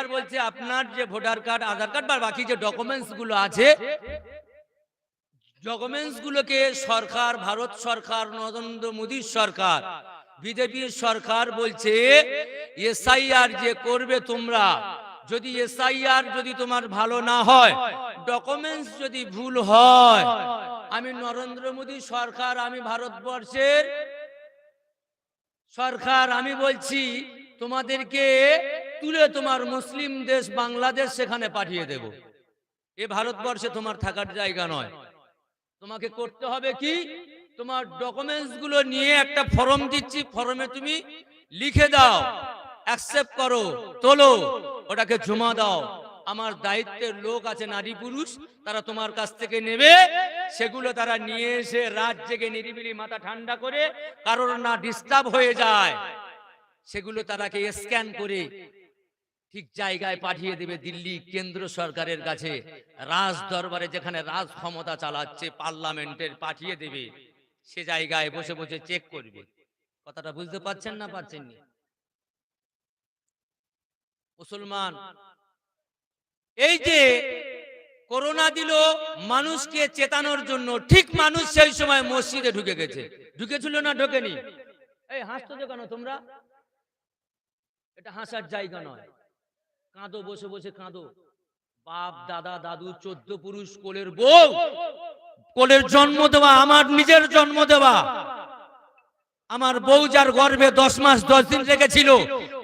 আর বলছে আপনার যে ভোটার কার্ড, আধার কার্ড বা বাকি যে ডকুমেন্টস গুলো আছে, ডকুমেন্টস গুলোকে সরকার, ভারত সরকার, নরেন্দ্র মোদী সরকার, বিজেপির সরকার বলছে এসআইআর যে করবে তোমরা, যদি এসআইআর যদি তোমার ভালো না হয়, ডকুমেন্টস যদি ভুল হয়, আমি নরেন্দ্র মোদী সরকার, আমি ভারতবর্ষের সরকার, আমি বলছি তোমাদেরকে তুলে তোমার মুসলিম দেশ বাংলাদেশ সেখানে পাঠিয়ে দেব। এ ভারতবর্ষে তোমার থাকার জায়গা নয়। তোমাকে করতে হবে কি, তোমার ডকুমেন্টস গুলো নিয়ে একটা ফর্ম দিচ্ছি, ফর্মে তুমি লিখে দাও, অ্যাকসেপ্ট করো, তোলো, ওটাকে জমা দাও। আমার দায়িত্বের লোক আছে, নারী পুরুষ, তারা তোমার কাছ থেকে নেবে, সেগুলো তারা নিয়ে এসে রাত জেগে নিরিবিলি মাথা ঠান্ডা করে, কারোর না ডিস্টার্ব হয়ে যায়, সেগুলো তারাকে স্ক্যান করে ঠিক জায়গায় পাঠিয়ে দেবে, দিল্লি কেন্দ্র সরকারের কাছে, রাজ দরবারে যেখানে রাজ ক্ষমতা চালাচ্ছে, পার্লামেন্টের পাঠিয়ে দেবে, সে জায়গায় বসে বসে চেক করবে। কথাটা বুঝতে পারছেন না পারছেন না? মুসলমান এই যে করোনা দিল মানুষকে চেতানোর জন্য, ঠিক মানুষ সেই সময় মসজিদে ঢুকে গেছে। ঢুকেছিল না ঢোকেনি? এই হাসতো কেন তোমরা? এটা হাসার জায়গা নয়। কাঁদো, বসে বসে কাঁদো। বাপ দাদা দাদু 14 পুরুষ, কোলের বউ, কোলের জন্ম দেওয়া, আমার নিজের জন্ম দেওয়া, আমার বউ যার গর্ভে 10 মাস 10 দিন রেখেছিল,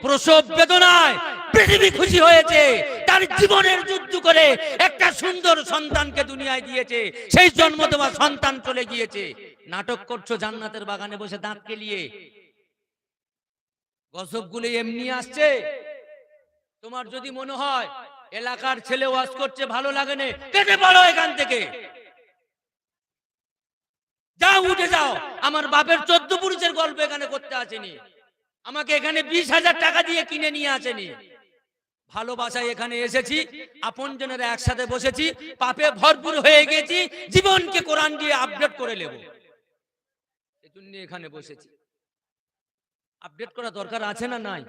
প্রসব বেদনায় পৃথিবী খুশি হয়েছে, তার জীবনের যুদ্ধ করে একটা সুন্দর সন্তানকে দুনিয়ায় দিয়েছে, সেই জন্ম দেওয়া সন্তান চলে গিয়েছে। নাটক করছো জান্নাতের বাগানে বসে দাঁত কেলিয়ে। গজবগুলো এমনি আসছে। তোমার যদি মনে হয় এলাকার ছেলে ওয়াজ করছে ভালো লাগে না, কেটে পড়ো এখান থেকে, যাও, উঠে যাও। আমার বাপের 14 পুরুষের গল্প এখানে করতে আসেনি, আমাকে এখানে 20,000 টাকা দিয়ে কিনে নিয়ে আসেনি। ভালোবাসায় এখানে এসেছি, আপনজনেরা একসাথে বসেছি, পাপে ভরপুর হয়ে গেছি, জীবনকে কোরআন দিয়ে আপডেট করে নেব, এজন্য এখানে বসেছি। আপডেট করা দরকার আছে না নাই?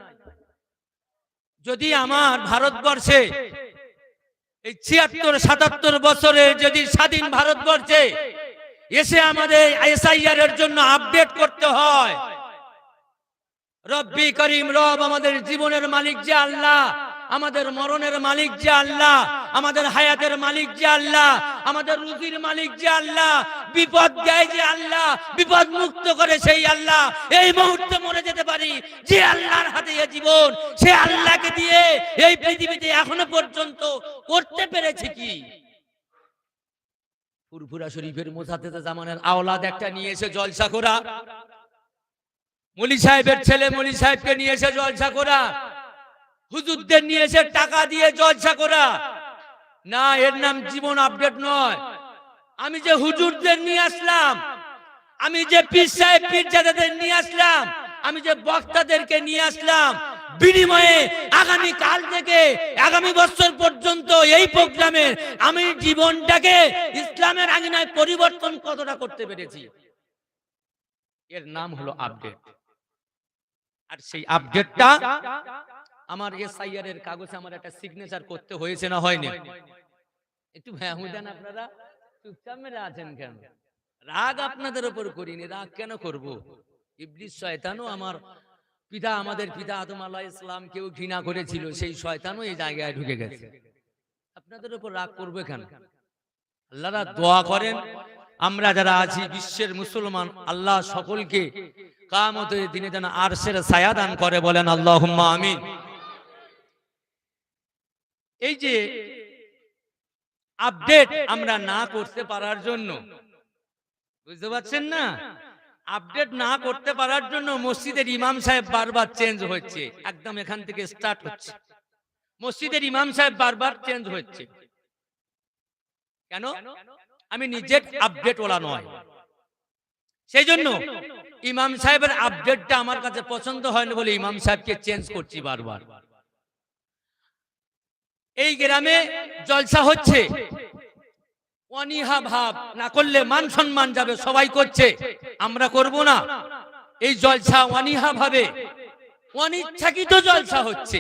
যদি আমার ভারতবর্ষে এই 76-77 বছরে যদি স্বাধীন ভারতবর্ষে এসে আমাদের এসআইআর এর জন্য আপডেট করতে হয়, রব্বি করিম, রব আমাদের জীবনের মালিক যে আল্লাহ, আমাদের মরণের মালিক যে আল্লাহ, আমাদের হায়াতের মালিক যে আল্লাহ, আমাদের রুজির মালিক যে আল্লাহ, বিপদ দেয় যে আল্লাহ, বিপদ মুক্ত করে সেই আল্লাহ, এই মুহূর্তে মরে যেতে পারি যে আল্লাহর হাতে এই জীবন, সে আল্লাহকে দিয়ে এই পৃথিবীতে এখনো পর্যন্ত করতে পেরেছি কি? ফুরফুরা শরীফের মোসাদ্দেদ জামানের আওলাদ একটা নিয়ে এসে জলসা করা, মলি সাহেবের ছেলে মলি সাহেবকে নিয়ে এসে জলসা করা, হুজুরদের নিয়ে এসে টাকা দিয়ে জলসা করা, না, এর নাম জীবন আপডেট নয়। আমি যে হুজুরদের নিয়ে আসলাম, আমি যে পীর সাহেব পীরজাদাদের নিয়ে আসলাম, আমি যে বক্তাদেরকে নিয়ে আসলাম, বিনিময়ে আগামী কাল থেকে আগামী বছর পর্যন্ত এই প্রোগ্রামে আমি জীবনটাকে ইসলামের আঙিনায় পরিবর্তন কতটা করতে পেরেছি, এর নাম হলো আপডেট। আর সেই আপডেটটা আমার এসআইআর এর কাগজে আমার একটা সিগনেচার করতে হয়েছে না হয়নি? একটু ভ্যাহু দেন আপনারা, চুপচাপ মেরে আছেন কেন? রাগ আপনাদের উপর করিনি, রাগ কেন করব? ইবলিস শয়তানও আমার পিতা, আমাদের পিতা আদম আলাইহিস সালাম কেউ ঘৃণা করেছিল, সেই শয়তানও এই জায়গায় ঢুকে গেছে। আপনাদের উপর রাগ করবে কেন? আল্লাহরা দোয়া করেন আমরা যারা আছি বিশ্বের মুসলমান, আল্লাহ সকলকে কিয়ামতের দিনে যেন আরশের ছায়া দান করে, বলেন আল্লাহুম্মা আমিন। এই যে আপডেট আমরা না করতে পারার জন্য, বুঝতে পারছেন না, আপডেট না করতে পারার জন্য মসজিদের ইমাম সাহেব বারবার চেঞ্জ হচ্ছে, একদম এখান থেকে স্টার্ট হচ্ছে, মসজিদের ইমাম সাহেব বারবার চেঞ্জ হচ্ছে। কেন? আমি নিজে আপডেট ওলা নয়, সেই জন্য ইমাম সাহেবের আপডেটটা আমার কাছে পছন্দ হয়নি বলে ইমাম সাহেবকে চেঞ্জ করছি বারবার। এই গ্রামে জলসা হচ্ছে, অনীহা ভাব না করলে মান সম্মান যাবে, সবাই করছে, আমরা করব না। এই জলসা অনীহা ভাবে, অনিচ্ছাকৃত জলসা হচ্ছে।